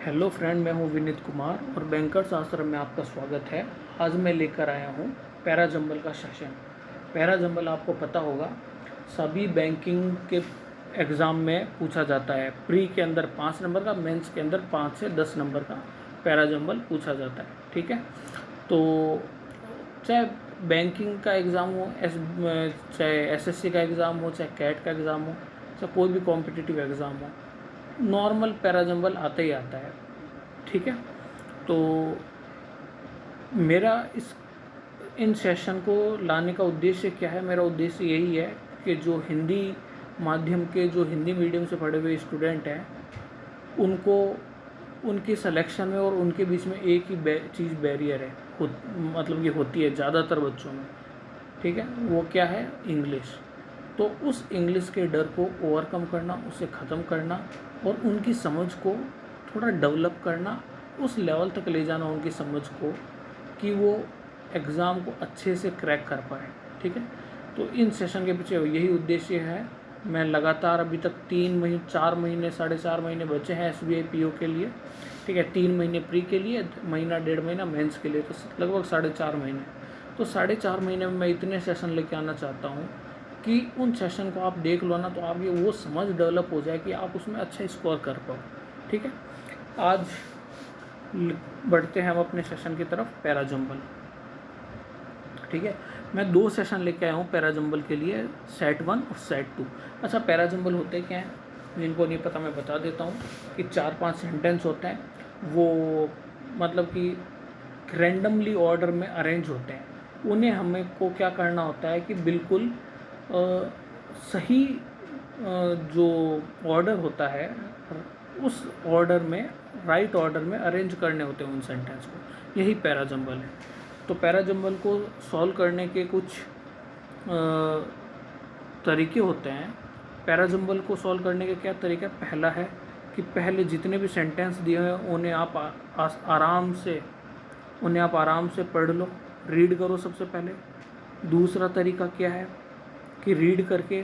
Hello friend, मैं हूं विनीत कुमार और बैंकर्स आश्रम में आपका स्वागत है। आज मैं लेकर आया हूं पैराजंबल का सेशन। पैराजंबल आपको पता होगा, सभी बैंकिंग के एग्ज़ाम में पूछा जाता है। प्री के अंदर 5 नंबर का, मेंस के अंदर 5 से 10 नंबर का पैराजंबल पूछा जाता है। ठीक है, तो चाहे बैंकिंग का एग्ज़ाम हो, चाहे एसएससी का एग्ज़ाम हो, चाहे कैट का एग्ज़ाम हो, चाहे कोई भी कॉम्पिटिटिव एग्ज़ाम हो, नॉर्मल पैराजंबल आता ही आता है। ठीक है, तो मेरा इन सेशन को लाने का उद्देश्य क्या है? मेरा उद्देश्य यही है कि जो हिंदी माध्यम के, जो हिंदी मीडियम से पढ़े हुए स्टूडेंट हैं, उनको उनकी सिलेक्शन में और उनके बीच में एक ही चीज़ बैरियर है, मतलब कि होती है ज़्यादातर बच्चों में। ठीक है, वो क्या है? इंग्लिश। तो उस इंग्लिश के डर को ओवरकम करना, उसे ख़त्म करना और उनकी समझ को थोड़ा डेवलप करना, उस लेवल तक ले जाना उनकी समझ को कि वो एग्ज़ाम को अच्छे से क्रैक कर पाए। ठीक है, तो इन सेशन के पीछे यही उद्देश्य है। मैं लगातार अभी तक 3 महीने, 4 महीने, 4.5 महीने बचे हैं एसबीआई पीओ के लिए। ठीक है, 3 महीने प्री के लिए, महीना 1.5 महीना मेंस के लिए, तो लगभग 4.5 महीने। तो 4.5 महीने में मैं इतने सेशन लेके आना चाहता हूँ कि उन सेशन को आप देख लो ना, तो आपकी वो समझ डेवलप हो जाए कि आप उसमें अच्छा स्कोर कर पाओ। ठीक है, आज बढ़ते हैं हम अपने सेशन की तरफ, पैराजंबल। ठीक है, मैं 2 सेशन लेके आया हूँ पैराजंबल के लिए, सेट 1 और सेट 2। अच्छा, पैराजंबल होते क्या हैं? जिनको नहीं पता मैं बता देता हूँ कि 4-5 सेंटेंस होते हैं, वो मतलब कि रैंडमली ऑर्डर में अरेंज होते हैं। उन्हें हमें को क्या करना होता है कि बिल्कुल सही जो ऑर्डर होता है, उस ऑर्डर में, राइट ऑर्डर में अरेंज करने होते हैं उन सेंटेंस को। यही पैराजंबल है। तो पैराजंबल को सॉल्व करने के कुछ तरीके होते हैं। पैराजंबल को सॉल्व करने के क्या तरीका? पहला है कि पहले जितने भी सेंटेंस दिए हैं उन्हें आप आराम से पढ़ लो, रीड करो सबसे पहले। दूसरा तरीका क्या है कि रीड करके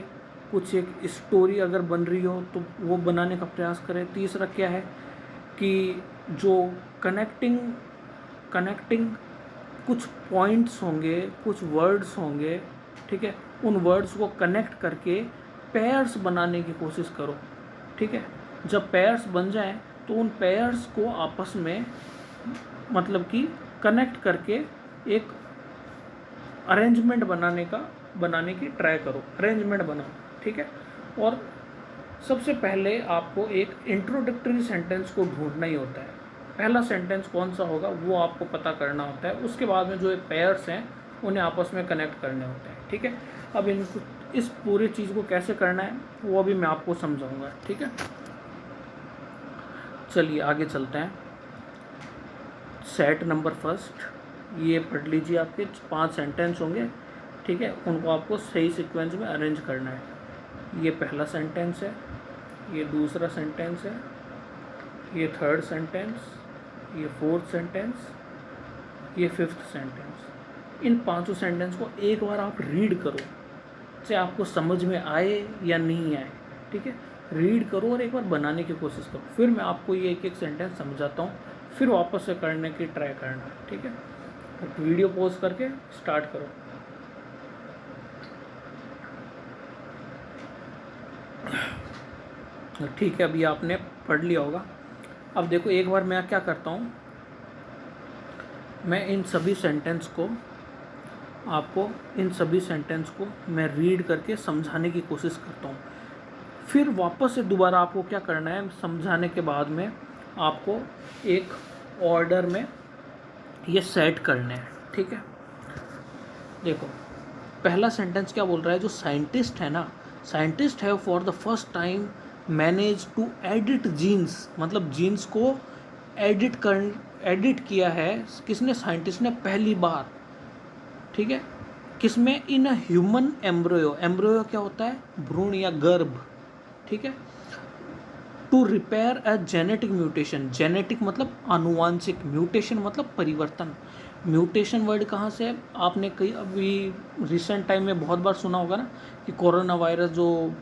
कुछ एक स्टोरी अगर बन रही हो तो वो बनाने का प्रयास करें। तीसरा क्या है कि जो कनेक्टिंग कुछ पॉइंट्स होंगे, कुछ वर्ड्स होंगे, ठीक है, उन वर्ड्स को कनेक्ट करके पेयर्स बनाने की कोशिश करो। ठीक है, जब पेयर्स बन जाएं तो उन पेयर्स को आपस में मतलब कि कनेक्ट करके एक अरेंजमेंट बनाने की ट्राई करो, अरेंजमेंट बनाओ। ठीक है, और सबसे पहले आपको एक इंट्रोडक्टरी सेंटेंस को ढूंढना ही होता है। पहला सेंटेंस कौन सा होगा वो आपको पता करना होता है। उसके बाद में जो पेयर्स हैं उन्हें आपस में कनेक्ट करने होते हैं। ठीक है, अब इस पूरी चीज़ को कैसे करना है वो अभी मैं आपको समझाऊंगा। ठीक है, चलिए आगे चलते हैं। सेट नंबर फर्स्ट, ये पढ़ लीजिए। आपके 5 सेंटेंस होंगे। ठीक है, उनको आपको सही सीक्वेंस में अरेंज करना है। ये पहला सेंटेंस है, ये दूसरा सेंटेंस है, ये थर्ड सेंटेंस, ये फोर्थ सेंटेंस, ये फिफ्थ सेंटेंस। इन 5 सेंटेंस को एक बार आप रीड करो, चाहे आपको समझ में आए या नहीं आए। ठीक है, रीड करो और एक बार बनाने की कोशिश करो। फिर मैं आपको ये एक एक सेंटेंस समझाता हूँ, फिर वापस से करने की ट्राई करना। ठीक है, तो वीडियो पॉज करके स्टार्ट करो। ठीक है, अभी आपने पढ़ लिया होगा। अब देखो, एक बार मैं क्या करता हूँ, मैं इन सभी सेंटेंस को मैं रीड करके समझाने की कोशिश करता हूँ। फिर वापस से दोबारा आपको क्या करना है, समझाने के बाद में आपको एक ऑर्डर में ये सेट करने हैं। ठीक है, देखो पहला सेंटेंस क्या बोल रहा है? जो साइंटिस्ट है ना, साइंटिस्ट है for the first time manage to edit genes, मतलब जीन्स को एडिट किया है किसने? साइंटिस्ट ने पहली बार। ठीक है, किसमें? In a human embryo. Embryo क्या होता है? भ्रूण या गर्भ। ठीक है, to repair a genetic mutation. Genetic मतलब आनुवांशिक, म्यूटेशन मतलब परिवर्तन। म्यूटेशन वर्ड कहाँ से है? आपने कई अभी रिसेंट टाइम में बहुत बार सुना होगा ना कि कोरोना वायरस जो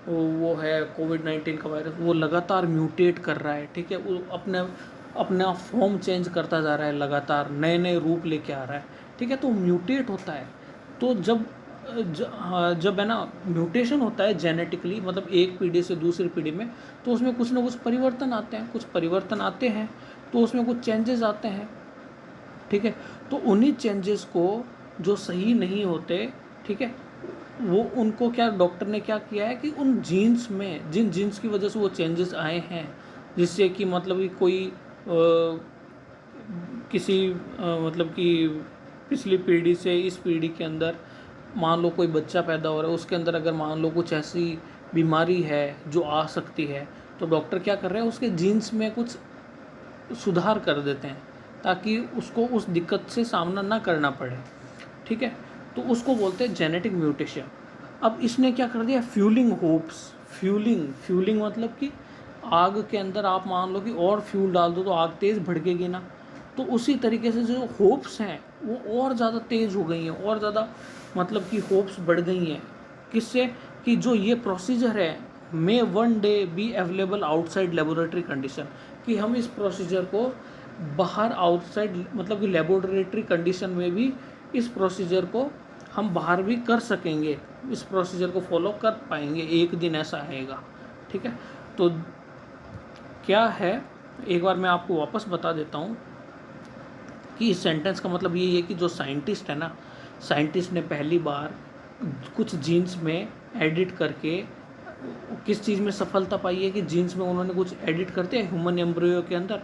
वो है कोविड-19 का वायरस, वो लगातार म्यूटेट कर रहा है, ठीक है, वो अपना फॉर्म चेंज करता जा रहा है, लगातार नए नए रूप लेके आ रहा है, ठीक है, तो म्यूटेट होता है। तो जब है ना म्यूटेशन होता है जेनेटिकली, मतलब एक पीढ़ी से दूसरी पीढ़ी में, तो उसमें कुछ ना कुछ परिवर्तन आते हैं, तो उसमें कुछ चेंजेस आते हैं, ठीक है। तो उन्हीं चेंजेस को जो सही नहीं होते, ठीक है, वो उनको क्या डॉक्टर ने क्या किया है कि उन जीन्स में, जिन जीन्स की वजह से वो चेंजेस आए हैं, जिससे कि मतलब कि कोई किसी मतलब कि पिछली पीढ़ी से इस पीढ़ी के अंदर मान लो कोई बच्चा पैदा हो रहा है, उसके अंदर अगर मान लो कुछ ऐसी बीमारी है जो आ सकती है, तो डॉक्टर क्या कर रहे हैं, उसके जीन्स में कुछ सुधार कर देते हैं ताकि उसको उस दिक्कत से सामना ना करना पड़े, ठीक है। तो उसको बोलते हैं जेनेटिक म्यूटेशन। अब इसने क्या कर दिया, फ्यूलिंग होप्स, फ्यूलिंग मतलब कि आग के अंदर आप मान लो कि और फ्यूल डाल दो तो आग तेज़ भड़केगी ना, तो उसी तरीके से जो होप्स हैं वो और ज़्यादा तेज़ हो गई हैं, और ज़्यादा मतलब कि होप्स बढ़ गई हैं। किससे, कि जो ये प्रोसीजर है may one day be available outside laboratory condition, कि हम इस प्रोसीजर को बाहर आउटसाइड मतलब कि लेबोरेटरी कंडीशन में भी इस प्रोसीजर को हम बाहर भी कर सकेंगे, इस प्रोसीजर को फॉलो कर पाएंगे, एक दिन ऐसा आएगा, ठीक है। तो क्या है, एक बार मैं आपको वापस बता देता हूँ कि इस सेंटेंस का मतलब ये है कि जो साइंटिस्ट है ना, साइंटिस्ट ने पहली बार कुछ जीन्स में एडिट करके किस चीज़ में सफलता पाई है कि जीन्स में उन्होंने कुछ एडिट करते हैं ह्यूमन एम्ब्रियो के अंदर,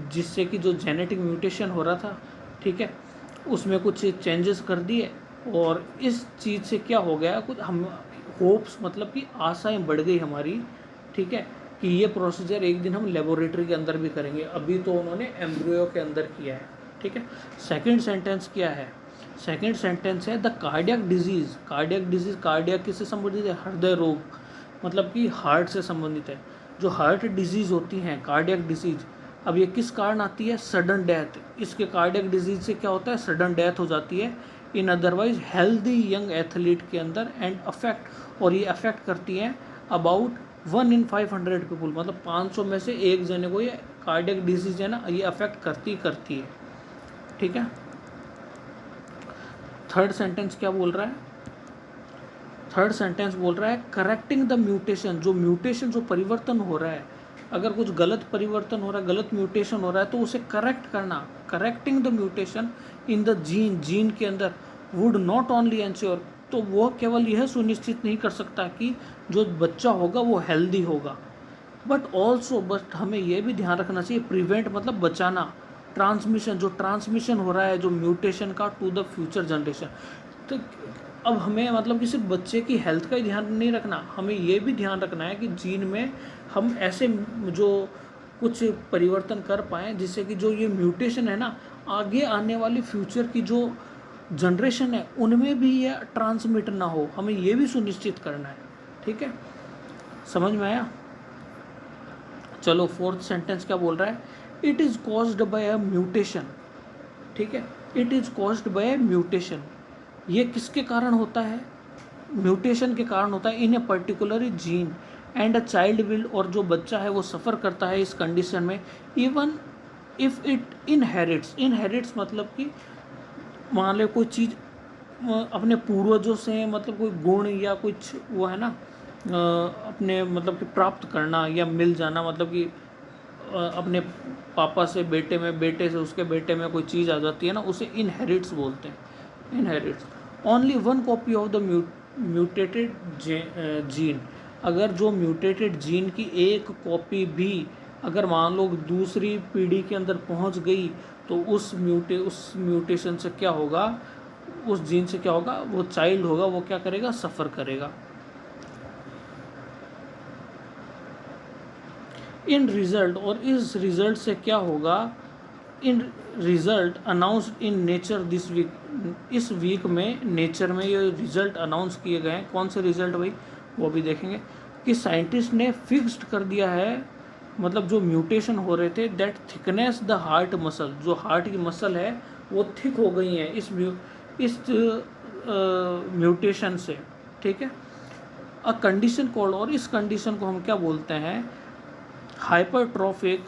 जिससे कि जो जेनेटिक म्यूटेशन हो रहा था, ठीक है, उसमें कुछ चेंजेस कर दिए, और इस चीज़ से क्या हो गया, कुछ हम होप्स मतलब कि आशाएं बढ़ गई हमारी, ठीक है, कि ये प्रोसीजर एक दिन हम लेबोरेटरी के अंदर भी करेंगे। अभी तो उन्होंने एम्ब्रियो के अंदर किया है, ठीक है। सेकंड सेंटेंस क्या है, सेकंड सेंटेंस है द कार्डियक डिजीज़। कार्डियक किससे संबंधित है, हृदय रोग, मतलब कि हार्ट से संबंधित है। जो हार्ट डिजीज़ होती हैं, कार्डियक डिजीज़, अब ये किस कारण आती है, सडन डेथ। इसके कार्डियक डिजीज़ से क्या होता है, सडन डेथ हो जाती है in otherwise healthy young athlete के अंदर, एंड अफेक्ट, और ये अफेक्ट करती हैं अबाउट 1 in 500 पीपुल, मतलब 500 में से एक जने को ये कार्डियक डिजीज़ है ना, ये अफेक्ट करती है, ठीक है। थर्ड सेंटेंस क्या बोल रहा है, थर्ड सेंटेंस बोल रहा है करेक्टिंग द म्यूटेशन। जो म्यूटेशन, जो परिवर्तन हो रहा है, अगर कुछ गलत परिवर्तन हो रहा है, गलत म्यूटेशन हो रहा है, तो उसे करेक्ट करना, correcting the mutation in the gene के अंदर वुड नॉट ओनली एंश्योर, तो वो केवल यह सुनिश्चित नहीं कर सकता कि जो बच्चा होगा वो हेल्दी होगा, बट हमें यह भी ध्यान रखना चाहिए, प्रिवेंट मतलब बचाना, ट्रांसमिशन, जो ट्रांसमिशन हो रहा है जो म्यूटेशन का टू द फ्यूचर जनरेशन। तो अब हमें मतलब कि सिर्फ बच्चे की हेल्थ का ही ध्यान नहीं रखना, हमें ये भी ध्यान रखना है कि जीन में हम ऐसे जो कुछ परिवर्तन कर पाएँ जिससे कि जो ये म्यूटेशन है ना, आगे आने वाली फ्यूचर की जो जनरेशन है उनमें भी ये ट्रांसमिट ना हो, हमें ये भी सुनिश्चित करना है, ठीक है। समझ में आया। चलो फोर्थ सेंटेंस क्या बोल रहा है, it is caused by a mutation, ठीक है, it is caused by a mutation. ये किसके कारण होता है, म्यूटेशन के कारण होता है in a particular gene and a child will, और जो बच्चा है वो सफ़र करता है इस कंडीशन में, इवन इफ़ इट इनहेरिट्स मतलब कि मान लो कोई चीज़ अपने पूर्वजों से, मतलब कोई गुण या कुछ वो है ना अपने मतलब कि प्राप्त करना या मिल जाना, मतलब कि अपने पापा से बेटे में, बेटे से उसके बेटे में कोई चीज़ आ जाती है ना, उसे इनहेरिट्स बोलते हैं, inherits. Only one copy of the mutated gene, अगर जो म्यूटेटेड जीन की एक कॉपी भी अगर मान लो दूसरी पीढ़ी के अंदर पहुंच गई, तो उस म्यूटेशन से क्या होगा, उस जीन से क्या होगा, वो चाइल्ड होगा वो क्या करेगा, सफ़र करेगा। इन रिजल्ट, और इस रिजल्ट से क्या होगा, in result announced in Nature this week, इस वीक में नेचर में ये रिजल्ट अनाउंस किए गए हैं। कौन से रिजल्ट भाई, वो भी देखेंगे कि साइंटिस्ट ने फिक्स्ड कर दिया है, मतलब जो म्यूटेशन हो रहे थे, that thickness the heart muscle, जो हार्ट की मसल है वो थिक हो गई है इस म्यूटेशन से, ठीक है। अ कंडीशन कॉल्ड, और इस कंडीशन को हम क्या बोलते हैं, हाइपरट्रॉफिक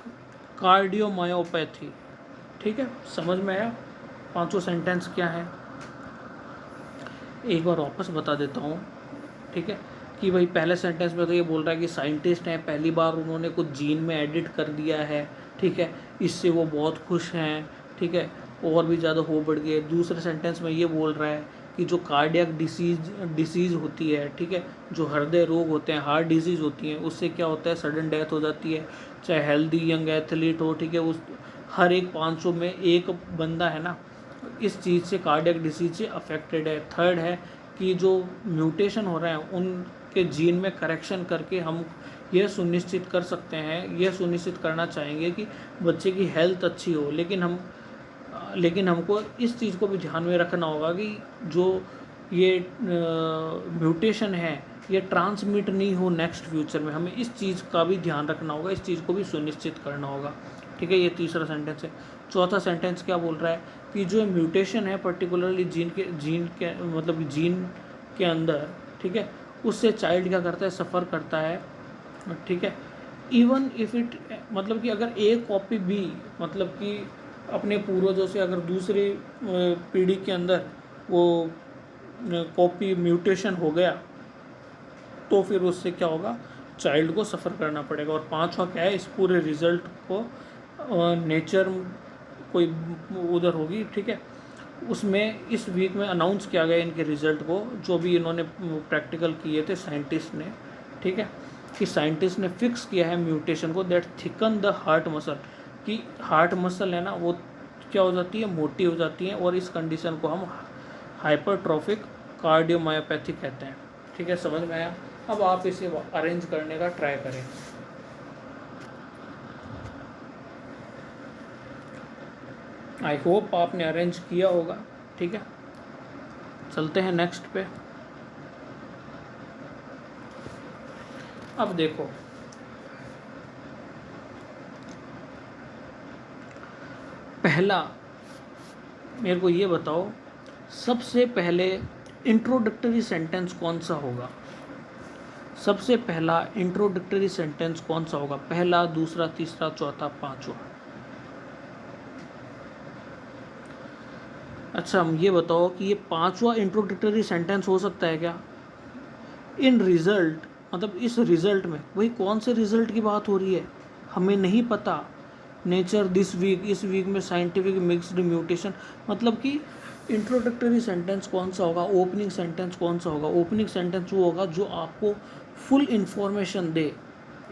कार्डियोमायोपैथी। ठीक है, समझ में आया? पांचों सेंटेंस क्या है एक बार वापस बता देता हूँ। ठीक है, कि भाई पहले सेंटेंस में तो ये बोल रहा है कि साइंटिस्ट हैं, पहली बार उन्होंने कुछ जीन में एडिट कर दिया है। ठीक है, इससे वो बहुत खुश हैं। ठीक है, और भी ज़्यादा हो बढ़ गए। दूसरे सेंटेंस में ये बोल रहा है कि जो कार्डियक डिसीज़ होती है, ठीक है, जो हृदय रोग होते हैं, हार्ट डिजीज़ होती हैं, उससे क्या होता है, सडन डेथ हो जाती है। चाहे हेल्दी यंग एथलीट हो, ठीक है, उस हर एक 500 में एक बंदा है ना, इस चीज़ से, कार्डियक डिसीज से अफेक्टेड है। थर्ड है कि जो म्यूटेशन हो रहे हैं उनके जीन में करेक्शन करके हम यह सुनिश्चित कर सकते हैं, यह सुनिश्चित करना चाहेंगे कि बच्चे की हेल्थ अच्छी हो। लेकिन हमको इस चीज़ को भी ध्यान में रखना होगा कि जो ये म्यूटेशन है ये ट्रांसमिट नहीं हो नेक्स्ट फ्यूचर में। हमें इस चीज़ का भी ध्यान रखना होगा, इस चीज़ को भी सुनिश्चित करना होगा। ठीक है, ये तीसरा सेंटेंस है। चौथा सेंटेंस क्या बोल रहा है कि जो म्यूटेशन है पर्टिकुलरली जीन के मतलब जीन के अंदर, ठीक है, उससे चाइल्ड क्या करता है, सफ़र करता है। ठीक है, इवन इफ़ इट, मतलब कि अगर एक कॉपी भी, मतलब कि अपने पूर्वजों से अगर दूसरी पीढ़ी के अंदर वो कॉपी म्यूटेशन हो गया तो फिर उससे क्या होगा, चाइल्ड को सफ़र करना पड़ेगा। और पांचवा क्या है, इस पूरे रिज़ल्ट को नेचर कोई उधर होगी, ठीक है, उसमें इस वीक में अनाउंस किया गया इनके रिज़ल्ट को, जो भी इन्होंने प्रैक्टिकल किए थे साइंटिस्ट ने। ठीक है, कि साइंटिस्ट ने फिक्स किया है म्यूटेशन को, that thicken the heart muscle, कि हार्ट मसल है ना वो क्या हो जाती है, मोटी हो जाती है, और इस कंडीशन को हम हाइपरट्रॉफिक कार्डियोमायोपैथी कहते हैं। ठीक है, समझ में आया? अब आप इसे अरेंज करने का ट्राई करें। आई होप आपने अरेंज किया होगा। ठीक है, चलते हैं नेक्स्ट पे। अब देखो, पहला मेरे को ये बताओ, सबसे पहले इंट्रोडक्टरी सेंटेंस कौन सा होगा? सबसे पहला इंट्रोडक्टरी सेंटेंस कौन सा होगा? पहला, दूसरा, तीसरा, चौथा, पांचवा? अच्छा, हम ये बताओ कि ये पांचवा इंट्रोडक्टरी सेंटेंस हो सकता है क्या? इन रिजल्ट, मतलब इस रिजल्ट में, वही कौन से रिजल्ट की बात हो रही है हमें नहीं पता। नेचर दिस वीक, इस वीक में साइंटिफिक मिक्स्ड म्यूटेशन, मतलब कि इंट्रोडक्टरी सेंटेंस कौन सा होगा, ओपनिंग सेंटेंस कौन सा होगा? ओपनिंग सेंटेंस वो होगा जो आपको फुल इन्फॉर्मेशन दे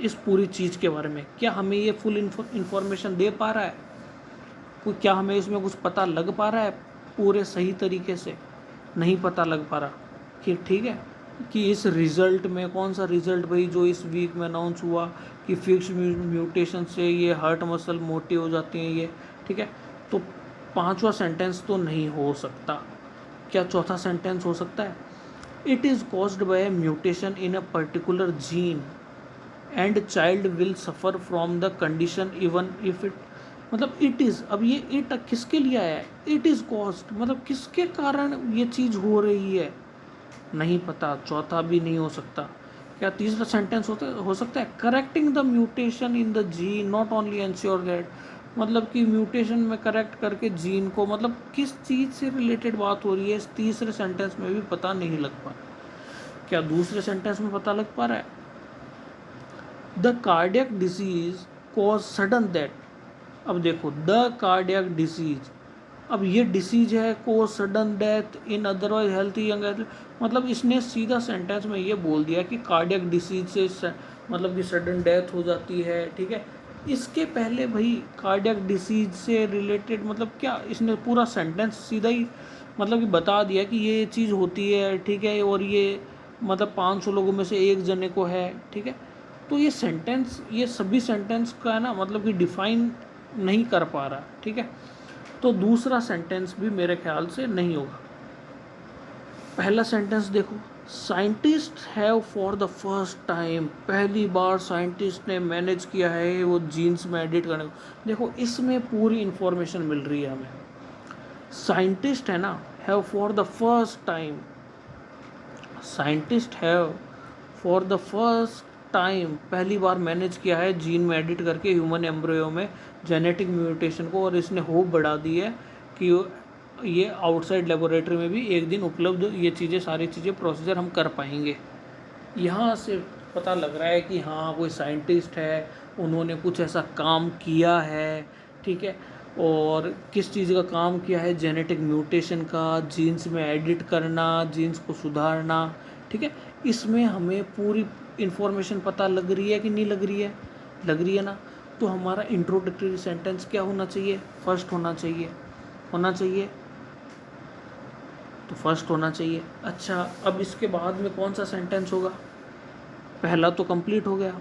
इस पूरी चीज़ के बारे में। क्या हमें ये फुल इन्फॉर्मेशन दे पा रहा है? क्या हमें इसमें कुछ पता लग पा रहा है पूरे सही तरीके से? नहीं पता लग पा रहा। कि ठीक है, कि इस रिज़ल्ट में कौन सा रिज़ल्ट, भाई जो इस वीक में अनाउंस हुआ कि फिक्स म्यूटेशन से ये हार्ट मसल मोटी हो जाती हैं ये। ठीक है, तो पांचवा सेंटेंस तो नहीं हो सकता। क्या चौथा सेंटेंस हो सकता है? It is caused by mutation in a particular gene and child will suffer from the condition even if it, मतलब इट इज़, अब ये इट किसके लिए आया है? इट इज़ कॉज्ड, मतलब किसके कारण ये चीज़ हो रही है? नहीं पता। चौथा भी नहीं हो सकता। क्या तीसरा सेंटेंस हो सकता है? Correcting the mutation in the gene not only ensure that, मतलब कि म्यूटेशन में करेक्ट करके जीन को, मतलब किस चीज़ से रिलेटेड बात हो रही है इस तीसरे सेंटेंस में भी पता नहीं लग पा रहा। क्या दूसरे सेंटेंस में पता लग पा रहा है? The cardiac disease cause sudden death. अब देखो, द कार्डियक डिसीज, अब ये डिसीज है को sudden death in otherwise healthy young athlete, मतलब इसने सीधा सेंटेंस में ये बोल दिया कि कार्डियक डिसीज से मतलब कि सडन डेथ हो जाती है। ठीक है, इसके पहले भाई कार्डियक डिसीज से रिलेटेड मतलब क्या, इसने पूरा सेंटेंस सीधा ही मतलब कि बता दिया कि ये चीज़ होती है। ठीक है, और ये मतलब 500 लोगों में से एक जने को है। ठीक है, तो ये सेंटेंस, ये सभी सेंटेंस का है ना, मतलब कि डिफाइन नहीं कर पा रहा। ठीक है, तो दूसरा सेंटेंस भी मेरे ख्याल से नहीं होगा। पहला सेंटेंस देखो, scientist have for the first time, पहली बार साइंटिस्ट ने मैनेज किया है वो जीन्स में एडिट करने को। देखो, इसमें पूरी इंफॉर्मेशन मिल रही है हमें। साइंटिस्ट है ना, have for the first time, scientist have for the first time पहली बार मैनेज किया है जीन में एडिट करके ह्यूमन एम्ब्रियो में जेनेटिक म्यूटेशन को, और इसने होप बढ़ा दी है कि ये आउटसाइड लेबोरेटरी में भी एक दिन उपलब्ध ये चीज़ें, सारी चीज़ें, प्रोसीजर हम कर पाएंगे। यहाँ से पता लग रहा है कि हाँ कोई साइंटिस्ट है, उन्होंने कुछ ऐसा काम किया है, ठीक है। और किस चीज़ का काम किया है? जेनेटिक म्यूटेशन का, जीन्स में एडिट करना, जीन्स को सुधारना, ठीक है। इसमें हमें पूरी इन्फॉर्मेशन पता लग रही है कि नहीं लग रही है? लग रही है ना। तो हमारा इंट्रोडक्टरी सेंटेंस क्या होना चाहिए? फर्स्ट होना चाहिए, होना चाहिए, तो फर्स्ट होना चाहिए। अच्छा, अब इसके बाद में कौन सा सेंटेंस होगा? पहला तो कंप्लीट हो गया,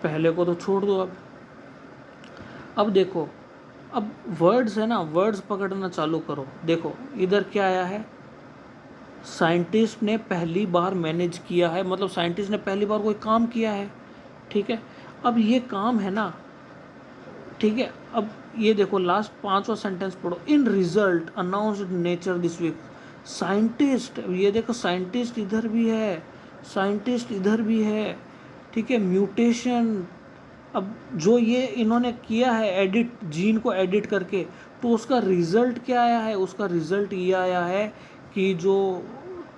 पहले को तो छोड़ दो। अब देखो, अब वर्ड्स है ना, वर्ड्स पकड़ना चालू करो। देखो इधर क्या आया है? साइंटिस्ट ने पहली बार मैनेज किया है, मतलब साइंटिस्ट ने पहली बार कोई काम किया है, ठीक है। अब ये काम है ना, ठीक है। अब ये देखो लास्ट 5वां सेंटेंस पढ़ो। In result announced Nature this week. Scientist, ये देखो साइंटिस्ट इधर भी है, साइंटिस्ट इधर भी है, ठीक है। म्यूटेशन, अब जो ये इन्होंने किया है एडिट, जीन को एडिट करके, तो उसका रिजल्ट क्या आया है? उसका रिजल्ट ये आया है कि जो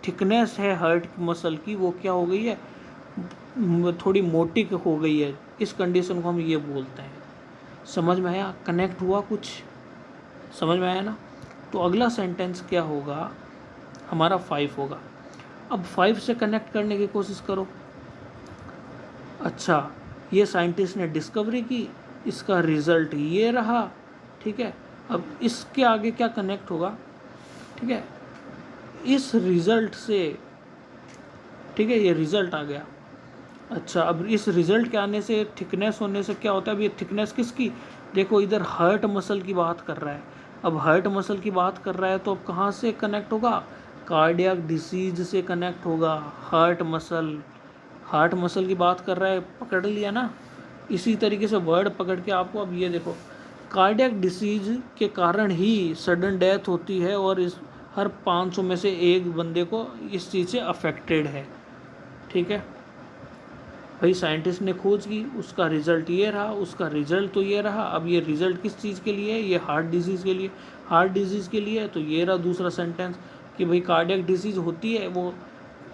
थिकनेस है हार्ट मसल की वो क्या हो गई है? थोड़ी मोटी हो गई है। इस कंडीशन को हम ये बोलते हैं। समझ में आया? कनेक्ट हुआ कुछ? समझ में आया ना। तो अगला सेंटेंस क्या होगा? हमारा 5 होगा। अब 5 से कनेक्ट करने की कोशिश करो। अच्छा, ये साइंटिस्ट ने डिस्कवरी की, इसका रिजल्ट ये रहा, ठीक है। अब इसके आगे क्या कनेक्ट होगा? ठीक है, इस रिजल्ट से, ठीक है, ये रिजल्ट आ गया। अच्छा, अब इस रिजल्ट के आने से, थिकनेस होने से क्या होता है? अब ये थिकनेस किसकी? देखो इधर हार्ट मसल की बात कर रहा है। अब हार्ट मसल की बात कर रहा है तो अब कहाँ से कनेक्ट होगा? कार्डियक डिसीज से कनेक्ट होगा। हार्ट मसल की बात कर रहा है, पकड़ लिया ना। इसी तरीके से वर्ड पकड़ के आपको, अब ये देखो, कार्डियक डिसीज के कारण ही सडन डेथ होती है, और इस हर 500 में से एक बंदे को इस चीज़ से अफेक्टेड है, ठीक है। भाई साइंटिस्ट ने खोज की, उसका रिजल्ट ये रहा, उसका रिजल्ट तो ये रहा। अब ये रिजल्ट किस चीज़ के लिए है? ये हार्ट डिजीज़ के लिए, हार्ट डिजीज़ के लिए है। तो ये रहा दूसरा सेंटेंस कि भाई कार्डियक डिसीज़ होती है, वो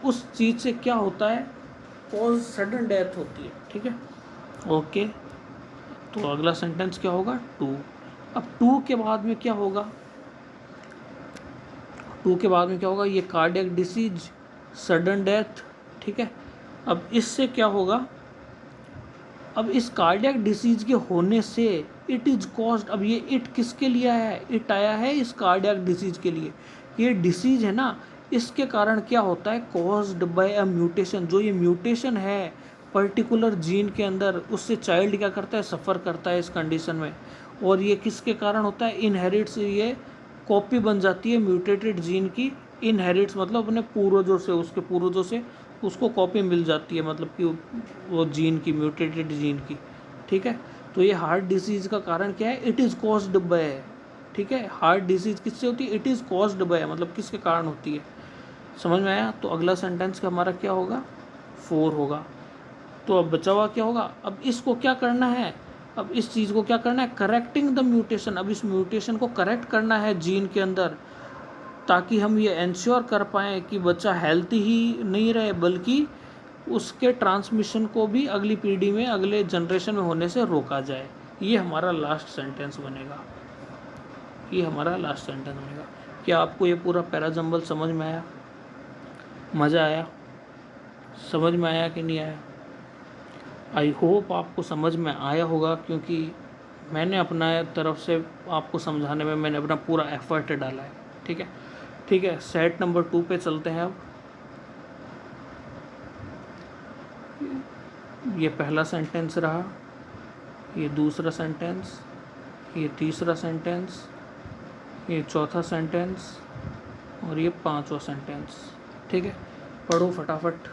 उस चीज़ से क्या होता है? कॉज सडन डेथ होती है, ठीक है। ओके, तो अगला सेंटेंस क्या होगा? 2। अब 2 के बाद में क्या होगा? 2 के बाद में क्या होगा? ये कार्डियक डिसीज, सडन डेथ, ठीक है। अब इससे क्या होगा? अब इस कार्डियक डिसीज के होने से इट इज कॉज्ड, अब ये इट किसके लिए आया है? इट आया है इस कार्डियक डिसीज के लिए। ये डिसीज है ना, इसके कारण क्या होता है? Caused by a mutation. जो ये म्यूटेशन है पर्टिकुलर जीन के अंदर, उससे चाइल्ड क्या करता है? सफ़र करता है इस कंडीशन में। और ये किसके कारण होता है? इनहेरिट्स, ये कॉपी बन जाती है म्यूटेटेड जीन की। इनहेरिट्स मतलब अपने पूर्वजों से, उसके पूर्वजों से उसको कॉपी मिल जाती है, मतलब कि वो जीन की, म्यूटेटेड जीन की, ठीक है। तो ये हार्ट डिसीज़ का कारण क्या है? इट इज़ कॉज्ड बाय, ठीक है। हार्ट डिसीज़ किससे होती है? इट इज़ कॉज्ड बाय, मतलब किसके कारण होती है। समझ में आया? तो अगला सेंटेंस का हमारा क्या होगा? 4 होगा। तो अब बचा हुआ क्या होगा? अब इसको क्या करना है? अब इस चीज़ को क्या करना है? Correcting the mutation. अब इस म्यूटेशन को करेक्ट करना है जीन के अंदर, ताकि हम ये इंश्योर कर पाएँ कि बच्चा हेल्थी ही नहीं रहे, बल्कि उसके ट्रांसमिशन को भी अगली पीढ़ी में, अगले जनरेशन में होने से रोका जाए। ये हमारा लास्ट सेंटेंस बनेगा, ये हमारा लास्ट सेंटेंस बनेगा। क्या आपको ये पूरा पैराजंबल समझ में आया? मज़ा आया? समझ में आया कि नहीं आया? आई होप आपको समझ में आया होगा, क्योंकि मैंने अपना तरफ से आपको समझाने में मैंने अपना पूरा एफर्ट डाला है, ठीक है। ठीक है, सेट नंबर 2 पे चलते हैं। अब ये पहला सेंटेंस रहा, ये दूसरा सेंटेंस, ये तीसरा सेंटेंस, ये चौथा सेंटेंस, और ये 5वां सेंटेंस, ठीक है। पढ़ो फटाफट।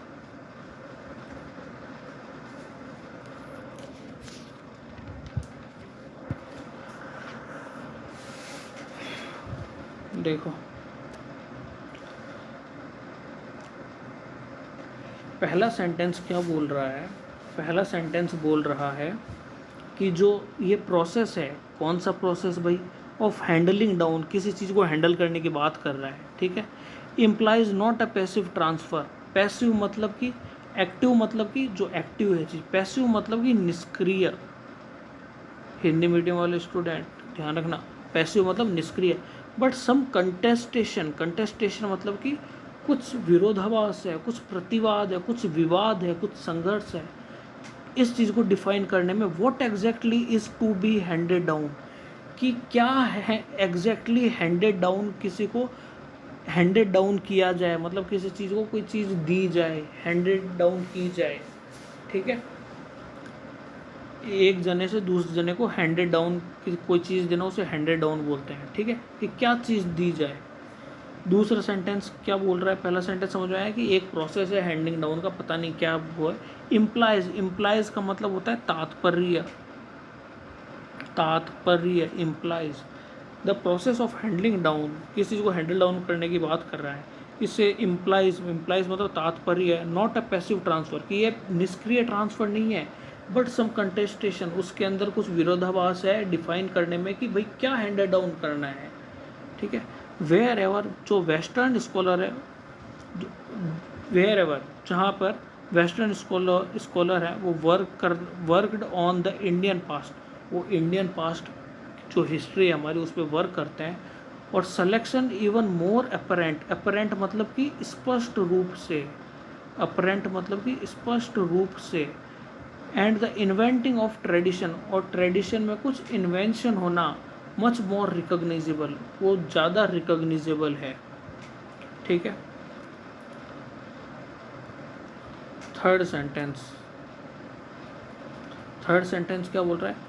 देखो पहला सेंटेंस क्या बोल रहा है? पहला सेंटेंस बोल रहा है कि जो ये प्रोसेस है, कौन सा प्रोसेस भाई? ऑफ हैंडलिंग डाउन, किसी चीज़ को हैंडल करने की बात कर रहा है, ठीक है। Implies not a passive transfer. Passive मतलब कि, एक्टिव मतलब कि जो एक्टिव है चीज़, पैसिव मतलब कि निष्क्रिय। हिंदी मीडियम वाले स्टूडेंट ध्यान रखना, पैसिव मतलब निष्क्रिय। बट सम कंटेस्टेशन, कंटेस्टेशन मतलब कि कुछ विरोधाभास है, कुछ प्रतिवाद है, कुछ विवाद है, कुछ संघर्ष है। इस चीज़ को डिफाइन करने में what exactly is to be handed down, कि क्या है एग्जैक्टली हैंडेड डाउन, किसी को हैंडेड डाउन किया जाए, मतलब किसी चीज़ को कोई चीज़ दी जाए, हैंडेड डाउन की जाए, ठीक है। एक जने से दूसरे जने को हैंडेड डाउन की कोई चीज़ देना, उसे हैंडेड डाउन बोलते हैं, ठीक है। कि क्या चीज़ दी जाए। दूसरा सेंटेंस क्या बोल रहा है? पहला सेंटेंस समझ में आया कि एक प्रोसेस है हैंडिंग डाउन का, पता नहीं क्या वो है। इम्प्लाइज, इम्प्लाइज का मतलब होता है तात्पर्य, तात्पर्य implies. The process of handling down, किसी चीज़ को हैंडल डाउन करने की बात कर रहा है, इससे इम्प्लाइज, इम्प्लाइज मतलब तात्पर्य है। नॉट अ पैसिव ट्रांसफ़र, कि ये निष्क्रिय ट्रांसफ़र नहीं है, बट सम कंटेस्टेशन, उसके अंदर कुछ विरोधाभास है डिफाइन करने में कि भाई क्या हैंडल डाउन करना है, ठीक है। वेयर एवर, जो वेस्टर्न स्कॉलर है, वेयर एवर जहाँ पर वेस्टर्न स्कॉलर है, वो worked on the Indian past, वो इंडियन पास्ट जो हिस्ट्री है हमारी उस पर वर्क करते हैं। और selection even more apparent, apparent मतलब कि स्पष्ट रूप से, अपरेंट मतलब कि स्पष्ट रूप से। And the inventing of tradition, और ट्रेडिशन में कुछ इन्वेंशन होना, मच मोर रिकॉग्निजेबल, वो ज़्यादा रिकॉग्निजेबल है, ठीक है। थर्ड सेंटेंस, थर्ड सेंटेंस क्या बोल रहा है?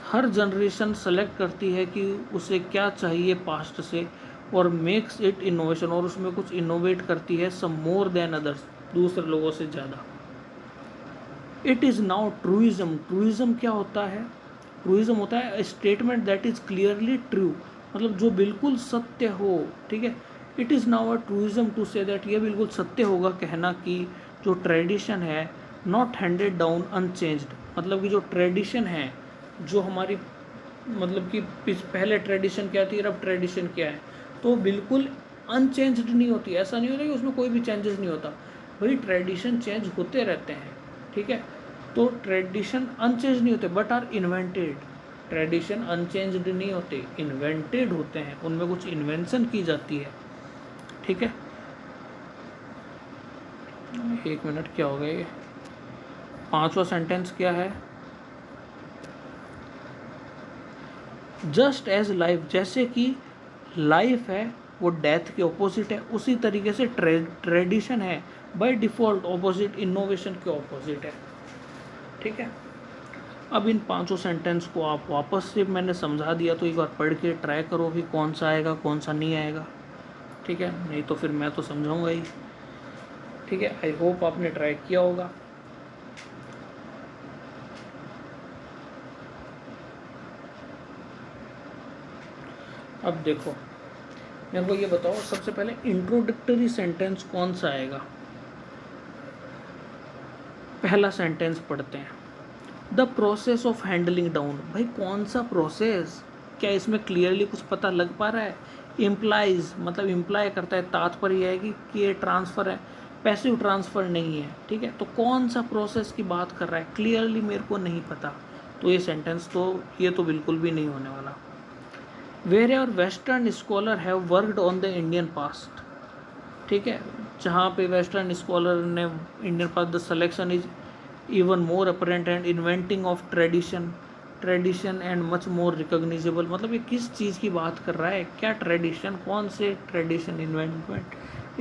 हर जनरेशन सेलेक्ट करती है कि उसे क्या चाहिए पास्ट से, और मेक्स इट इनोवेशन, और उसमें कुछ इनोवेट करती है, सम मोर देन अदर्स, दूसरे लोगों से ज़्यादा। It is now truism, truism क्या होता है? ट्रूइज्म होता है statement that is clearly true, मतलब जो बिल्कुल सत्य हो, ठीक है। It is now a truism to say that, ये बिल्कुल सत्य होगा कहना कि जो ट्रेडिशन है नॉट हैंडेड डाउन अनचेंज्ड, मतलब कि जो ट्रेडिशन है, जो हमारी मतलब कि पहले ट्रेडिशन क्या थी और अब ट्रेडिशन क्या है, तो बिल्कुल अनचेंज्ड नहीं होती। ऐसा नहीं होता कि उसमें कोई भी चेंजेस नहीं होता, भाई ट्रेडिशन चेंज होते रहते हैं, ठीक है। तो ट्रेडिशन अनचेंज नहीं होते but are invented, tradition unchanged नहीं होते, इन्वेंटेड होते हैं, उनमें कुछ इन्वेंशन की जाती है, ठीक है। एक मिनट, क्या हो गया ये? पांचवा सेंटेंस क्या है? जस्ट एज लाइफ, जैसे कि लाइफ है वो डेथ के ऑपोजिट है, उसी तरीके से ट्रेडिशन है बाय डिफ़ॉल्ट ऑपोजिट, इनोवेशन के ऑपोजिट है, ठीक है। अब इन पांचों सेंटेंस को आप वापस से मैंने समझा दिया, तो एक बार पढ़ के ट्राई करो कि कौन सा आएगा कौन सा नहीं आएगा, ठीक है। नहीं तो फिर मैं तो समझाऊंगा ही, ठीक है। आई होप आपने ट्राई किया होगा। अब देखो, मेरे को ये बताओ, सबसे पहले इंट्रोडक्टरी सेंटेंस कौन सा आएगा? पहला सेंटेंस पढ़ते हैं, the process of handling down. भाई कौन सा प्रोसेस, क्या इसमें क्लियरली कुछ पता लग पा रहा है? इम्प्लाइज मतलब इम्प्लाई करता है, तात्पर्य है कि ये ट्रांसफ़र है, पैसिव ट्रांसफ़र नहीं है, ठीक है। तो कौन सा प्रोसेस की बात कर रहा है, क्लियरली मेरे को नहीं पता, तो ये सेंटेंस तो ये तो बिल्कुल भी नहीं होने वाला। Where western scholar have worked on the Indian past, ठीक है। जहाँ पे वेस्टर्न स्कॉलर ने Indian past, the selection is even more apparent and inventing of tradition, tradition and much more recognizable, मतलब ये किस चीज़ की बात कर रहा है? क्या ट्रेडिशन, कौन से ट्रेडिशन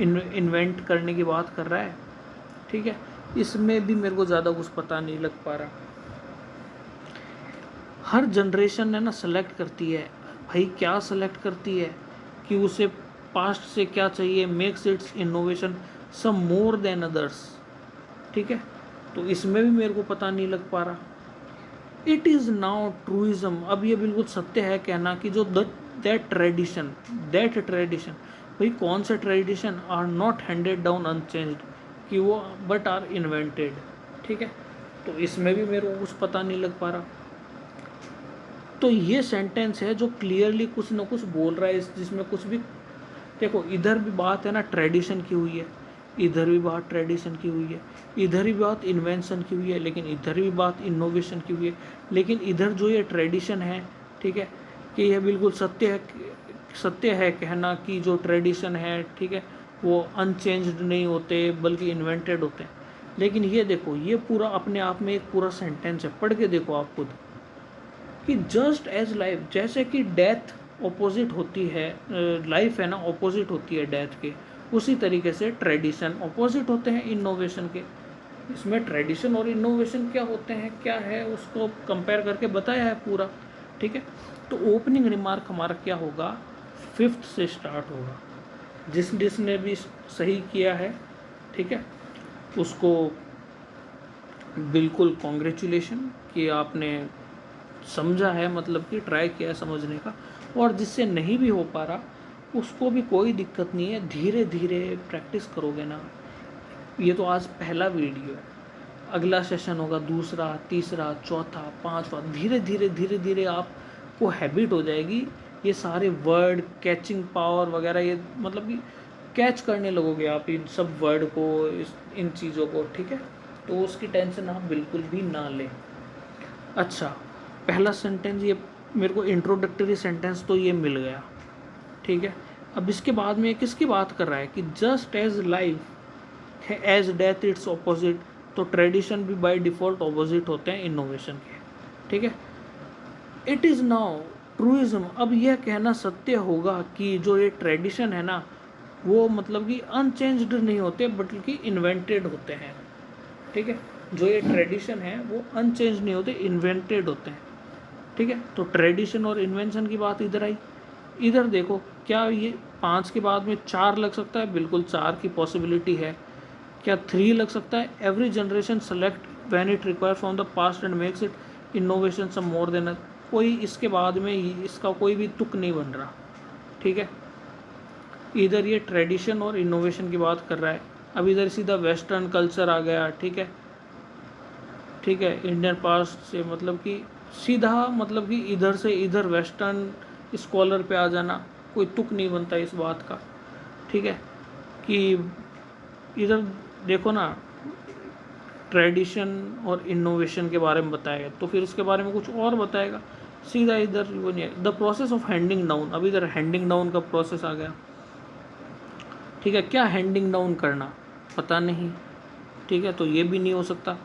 इन्वेंट करने की बात कर रहा है, ठीक है। इसमें भी मेरे को ज़्यादा कुछ पता नहीं लग पा रहा। हर जनरेशन है ना सेलेक्ट करती है, भाई क्या सेलेक्ट करती है कि उसे पास्ट से क्या चाहिए, makes its innovation some more than others, ठीक है। तो इसमें भी मेरे को पता नहीं लग पा रहा। इट इज़ नाउ ट्रूइज्म, अब ये बिल्कुल सत्य है कहना कि जो दैट ट्रेडिशन, भाई कौन सा tradition, are not handed down unchanged, कि वो बट आर इन्वेंटेड। ठीक है, तो इसमें भी मेरे को कुछ पता नहीं लग पा रहा। तो ये सेंटेंस है जो क्लियरली कुछ ना कुछ बोल रहा है, जिसमें कुछ भी देखो, इधर भी बात है ना ट्रेडिशन की हुई है, इधर भी बात ट्रेडिशन की हुई है, इधर भी बात इन्वेंशन की हुई है, लेकिन इधर भी बात इनोवेशन की हुई है। लेकिन इधर जो ये ट्रेडिशन है, ठीक है, कि यह बिल्कुल सत्य है कहना कि जो ट्रेडिशन है, ठीक है, वो अनचेंज्ड नहीं होते बल्कि इन्वेंटेड होते हैं। लेकिन ये देखो, ये पूरा अपने आप में एक पूरा सेंटेंस है, पढ़ के देखो आप खुद, कि जस्ट एज लाइफ, जैसे कि डेथ ऑपोजिट होती है, लाइफ है ना ऑपोजिट होती है डेथ के, उसी तरीके से ट्रेडिशन ऑपोजिट होते हैं इनोवेशन के। इसमें ट्रेडिशन और इनोवेशन क्या होते हैं, क्या है, उसको कंपेयर करके बताया है पूरा। ठीक है, तो ओपनिंग रिमार्क हमारा क्या होगा, 5th से स्टार्ट होगा। जिसने भी सही किया है, ठीक है, उसको बिल्कुल कॉन्ग्रेचुलेशन कि आपने समझा है, मतलब कि ट्राई किया है समझने का। और जिससे नहीं भी हो पा रहा उसको भी कोई दिक्कत नहीं है, धीरे धीरे प्रैक्टिस करोगे ना। ये तो आज पहला वीडियो है, अगला सेशन होगा दूसरा, तीसरा, चौथा, पांचवा, धीरे धीरे आपको हैबिट हो जाएगी। ये सारे वर्ड, कैचिंग पावर वगैरह, ये मतलब कि कैच करने लगोगे आप इन सब वर्ड को, इन चीज़ों को। ठीक है, तो उसकी टेंशन आप बिल्कुल भी ना लें। अच्छा, पहला सेंटेंस ये मेरे को इंट्रोडक्टरी सेंटेंस तो ये मिल गया। ठीक है, अब इसके बाद में किसकी बात कर रहा है कि just as life as death it's opposite, तो ट्रेडिशन भी बाय डिफ़ॉल्ट ऑपोजिट होते हैं इनोवेशन के। ठीक है, इट इज़ नाउ ट्रूइज्म, अब यह कहना सत्य होगा कि जो ये ट्रेडिशन है ना, वो मतलब कि अनचेंज्ड नहीं होते बल्कि इन्वेंटेड होते हैं। ठीक है, जो ये ट्रेडिशन है वो अनचेंज नहीं होते, इन्वेंटेड होते हैं। ठीक है, तो ट्रेडिशन और इन्वेंशन की बात इधर आई। इधर देखो, क्या ये 5 के बाद में 4 लग सकता है? बिल्कुल 4 की पॉसिबिलिटी है। क्या 3 लग सकता है? Every generation select when it require from the past and makes it innovation some more than. कोई इसके बाद में इसका कोई भी तुक नहीं बन रहा। ठीक है, इधर ये ट्रेडिशन और इनोवेशन की बात कर रहा है। अब इधर सीधा वेस्टर्न कल्चर आ गया। ठीक है, ठीक है, इंडियन पास्ट से मतलब कि सीधा, मतलब कि इधर से इधर वेस्टर्न स्कॉलर पे आ जाना, कोई तुक नहीं बनता इस बात का। ठीक है, कि इधर देखो ना, ट्रेडिशन और इनोवेशन के बारे में बताएगा, तो फिर उसके बारे में कुछ और बताएगा, सीधा इधर वो नहीं है। The process of handing down, अब इधर हैंडिंग डाउन का प्रोसेस आ गया। ठीक है, क्या हैंडिंग डाउन करना, पता नहीं। ठीक है, तो ये भी नहीं हो सकता,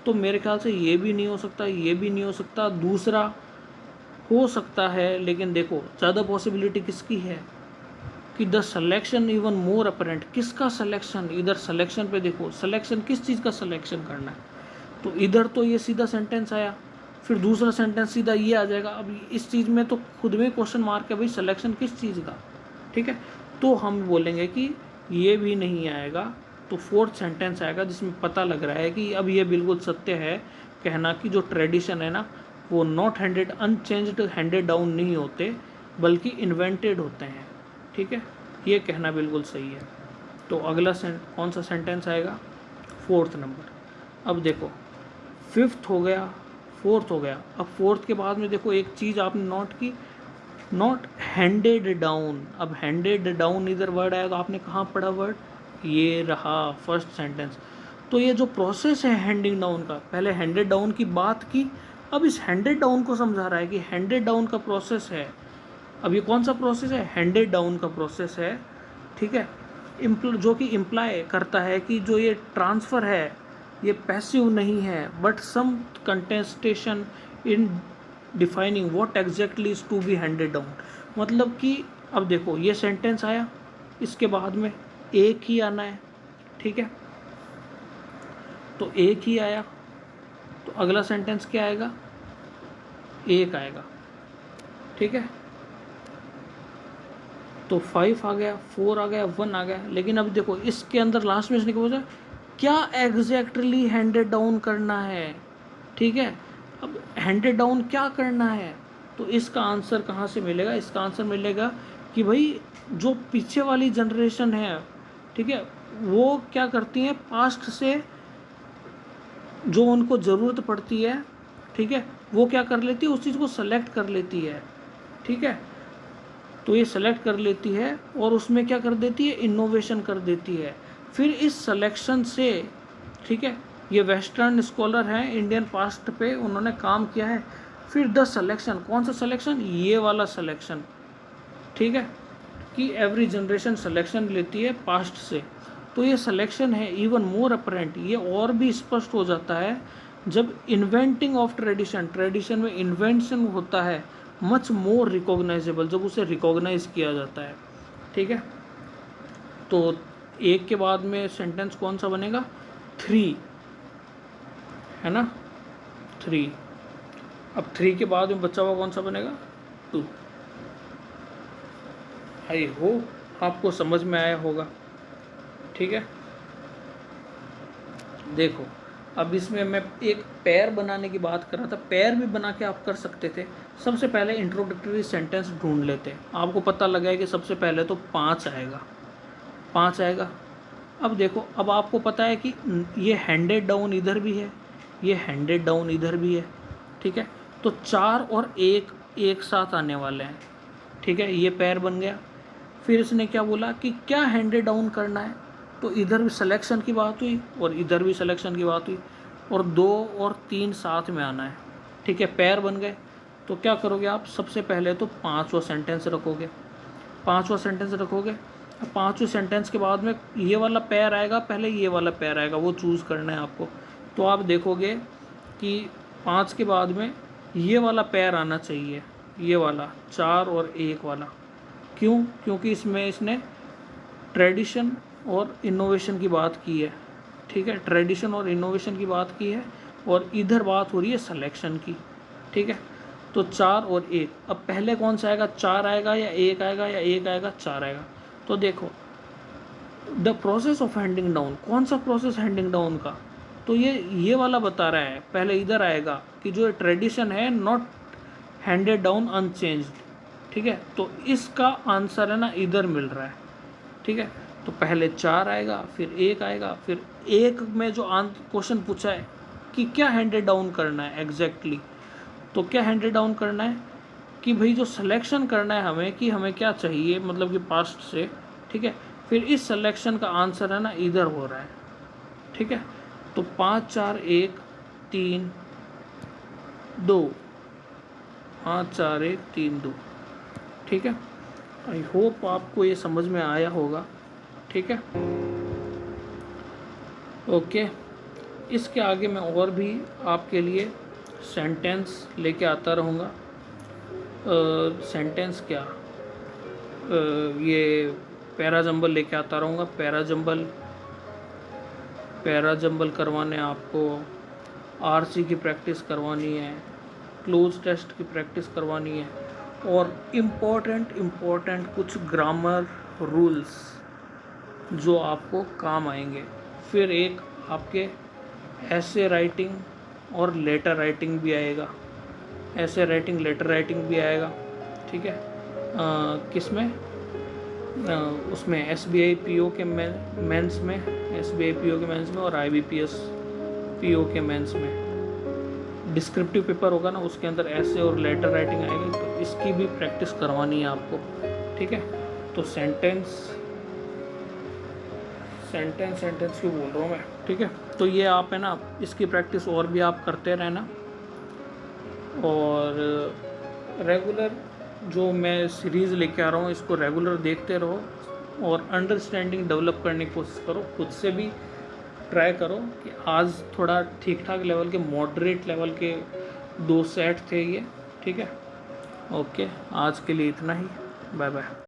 तो मेरे ख्याल से ये भी नहीं हो सकता, ये भी नहीं हो सकता। दूसरा हो सकता है, लेकिन देखो ज़्यादा पॉसिबिलिटी किसकी है कि the selection even more apparent. किसका सिलेक्शन, इधर सिलेक्शन पे देखो, सिलेक्शन किस चीज़ का सिलेक्शन करना है। तो इधर तो ये सीधा सेंटेंस आया, फिर दूसरा सेंटेंस सीधा ये आ जाएगा। अब इस चीज़ में तो खुद में क्वेश्चन मार्क है, भाई सिलेक्शन किस चीज़ का। ठीक है, तो हम बोलेंगे कि ये भी नहीं आएगा, तो 4th सेंटेंस आएगा जिसमें पता लग रहा है कि अब ये बिल्कुल सत्य है कहना कि जो ट्रेडिशन है ना, वो not handed unchanged handed down नहीं होते बल्कि इन्वेंटेड होते हैं। ठीक है, ये कहना बिल्कुल सही है। तो अगला कौन सा सेंटेंस आएगा, 4th नंबर। अब देखो 5th हो गया, 4th हो गया। अब 4th के बाद में देखो एक चीज़ आपने नोट की, नॉट हैंडेड डाउन। अब हैंडेड डाउन इधर वर्ड आया, तो आपने कहाँ पढ़ा वर्ड, ये रहा 1st सेंटेंस। तो ये जो प्रोसेस है हैंडिंग डाउन का, पहले हैंडेड डाउन की बात की, अब इस हैंडेड डाउन को समझा रहा है कि हैंडेड डाउन का प्रोसेस है। अब ये कौन सा प्रोसेस है, हैंडेड डाउन का प्रोसेस है। ठीक है, जो कि इम्प्लाई करता है कि जो ये ट्रांसफ़र है ये पैसिव नहीं है, but some contestation in defining what exactly is to be handed down. मतलब कि अब देखो ये सेंटेंस आया, इसके बाद में एक ही आना है। ठीक है, तो एक ही आया, तो अगला सेंटेंस क्या आएगा, एक आएगा। ठीक है, तो 5 आ गया, 4 आ गया, 1 आ गया। लेकिन अब देखो इसके अंदर लास्ट में इसने क्या बोला, क्या एग्जैक्टली हैंडेड डाउन करना है। ठीक है, अब हैंडेड डाउन क्या करना है, तो इसका आंसर कहाँ से मिलेगा, इसका आंसर मिलेगा कि भाई जो पीछे वाली जनरेशन है, ठीक है, वो क्या करती हैं, पास्ट से जो उनको ज़रूरत पड़ती है, ठीक है, वो क्या कर लेती है, उस चीज़ को सेलेक्ट कर लेती है, ठीक है। तो ये सेलेक्ट कर लेती है और उसमें क्या कर देती है, इनोवेशन कर देती है। फिर इस सिलेक्शन से, ठीक है, ये वेस्टर्न स्कॉलर हैं इंडियन पास्ट पे, उन्होंने काम किया है। फिर द सिलेक्शन, कौन सा सिलेक्शन, ये वाला सिलेक्शन, ठीक है, कि एवरी जनरेशन सिलेक्शन लेती है पास्ट से। तो ये सिलेक्शन है इवन मोर अपरेंट, ये और भी स्पष्ट हो जाता है जब इन्वेंटिंग ऑफ ट्रेडिशन, ट्रेडिशन में इन्वेंशन होता है, मच मोर रिकॉग्नाइजेबल, जब उसे रिकॉग्नाइज किया जाता है, ठीक है। तो एक के बाद में सेंटेंस कौन सा बनेगा, 3, है ना, 3। अब 3 के बाद में बचा हुआ कौन सा बनेगा, 2। आई होप आपको समझ में आया होगा, ठीक है। देखो अब इसमें मैं एक पैर बनाने की बात कर रहा था, पैर भी बना के आप कर सकते थे। सबसे पहले इंट्रोडक्टरी सेंटेंस ढूंढ लेते, आपको पता लगा है कि सबसे पहले तो 5 आएगा, 5 आएगा। अब देखो, अब आपको पता है कि ये हैंडेड डाउन इधर भी है, ये हैंडेड डाउन इधर भी है, ठीक है। तो 4 और 1 एक साथ आने वाले हैं, ठीक है, ये पैर बन गया। फिर इसने क्या बोला कि क्या हैंडेड डाउन करना है, तो इधर भी सिलेक्शन की बात हुई और इधर भी सिलेक्शन की बात हुई, और 2 और 3 साथ में आना है, ठीक है, पैर बन गए। तो क्या करोगे आप, सबसे पहले तो 5वां सेंटेंस रखोगे, 5वां सेंटेंस रखोगे। अब 5वें सेंटेंस के बाद में ये वाला पैर आएगा, पहले ये वाला पैर आएगा, वो चूज़ करना है आपको। तो आप देखोगे कि 5 के बाद में ये वाला पैर आना चाहिए, ये वाला 4 और 1 वाला। क्यों, क्योंकि इसमें इसने ट्रेडिशन और इनोवेशन की बात की है, ठीक है, ट्रेडिशन और इनोवेशन की बात की है, और इधर बात हो रही है सिलेक्शन की, ठीक है। तो 4 और 1, अब पहले कौन सा आएगा, 4 आएगा या 1 आएगा, या 1 आएगा 4 आएगा। तो देखो the process of handing down, कौन सा प्रोसेस हैंडिंग डाउन का, तो ये वाला बता रहा है, पहले इधर आएगा कि जो ट्रेडिशन है नॉट हैंडेड डाउन अनचेंज्ड, ठीक है। तो इसका आंसर है ना इधर मिल रहा है, ठीक है। तो पहले 4 आएगा, फिर 1 आएगा, फिर 1 में जो क्वेश्चन पूछा है कि क्या हैंडेड डाउन करना है एग्जैक्टली, तो क्या हैंडेड डाउन करना है कि भाई जो सिलेक्शन करना है हमें, कि हमें क्या चाहिए, मतलब कि पास्ट से, ठीक है। फिर इस सिलेक्शन का आंसर है ना इधर हो रहा है, ठीक है। तो 5 4 1 3 2, 5 4 1 3 2, ठीक है। आई होप आपको ये समझ में आया होगा, ठीक है। ओके, इसके आगे मैं और भी आपके लिए सेंटेंस लेके आता रहूँगा। सेंटेंस क्या, ये पैराजंबल लेके आता रहूँगा। पैराजंबल करवाने आपको, आरसी की प्रैक्टिस करवानी है, क्लोज टेस्ट की प्रैक्टिस करवानी है, और इम्पोर्टेंट कुछ ग्रामर रूल्स जो आपको काम आएंगे। फिर एक आपके ऐसे राइटिंग और लेटर राइटिंग भी आएगा, ऐसे राइटिंग लेटर राइटिंग भी आएगा, ठीक है। किसमें, उसमें SBI PO के मेंस में, SBI PO के मेंस में, और IBPS PO के मेंस में डिस्क्रिप्टिव पेपर होगा ना, उसके अंदर ऐसे और लेटर राइटिंग आएगी। तो इसकी भी प्रैक्टिस करवानी है आपको, ठीक है। तो सेंटेंस क्यों बोल रहा हूँ मैं, ठीक है। तो ये आप है ना, इसकी प्रैक्टिस और भी आप करते रहना, और रेगुलर जो मैं सीरीज़ लेके आ रहा हूँ इसको रेगुलर देखते रहो, और अंडरस्टैंडिंग डेवलप करने की कोशिश करो, खुद से भी ट्राई करो कि आज थोड़ा ठीक ठाक लेवल के, मॉडरेट लेवल के 2 सेट थे ये, ठीक है। ओके, आज के लिए इतना ही, बाय बाय।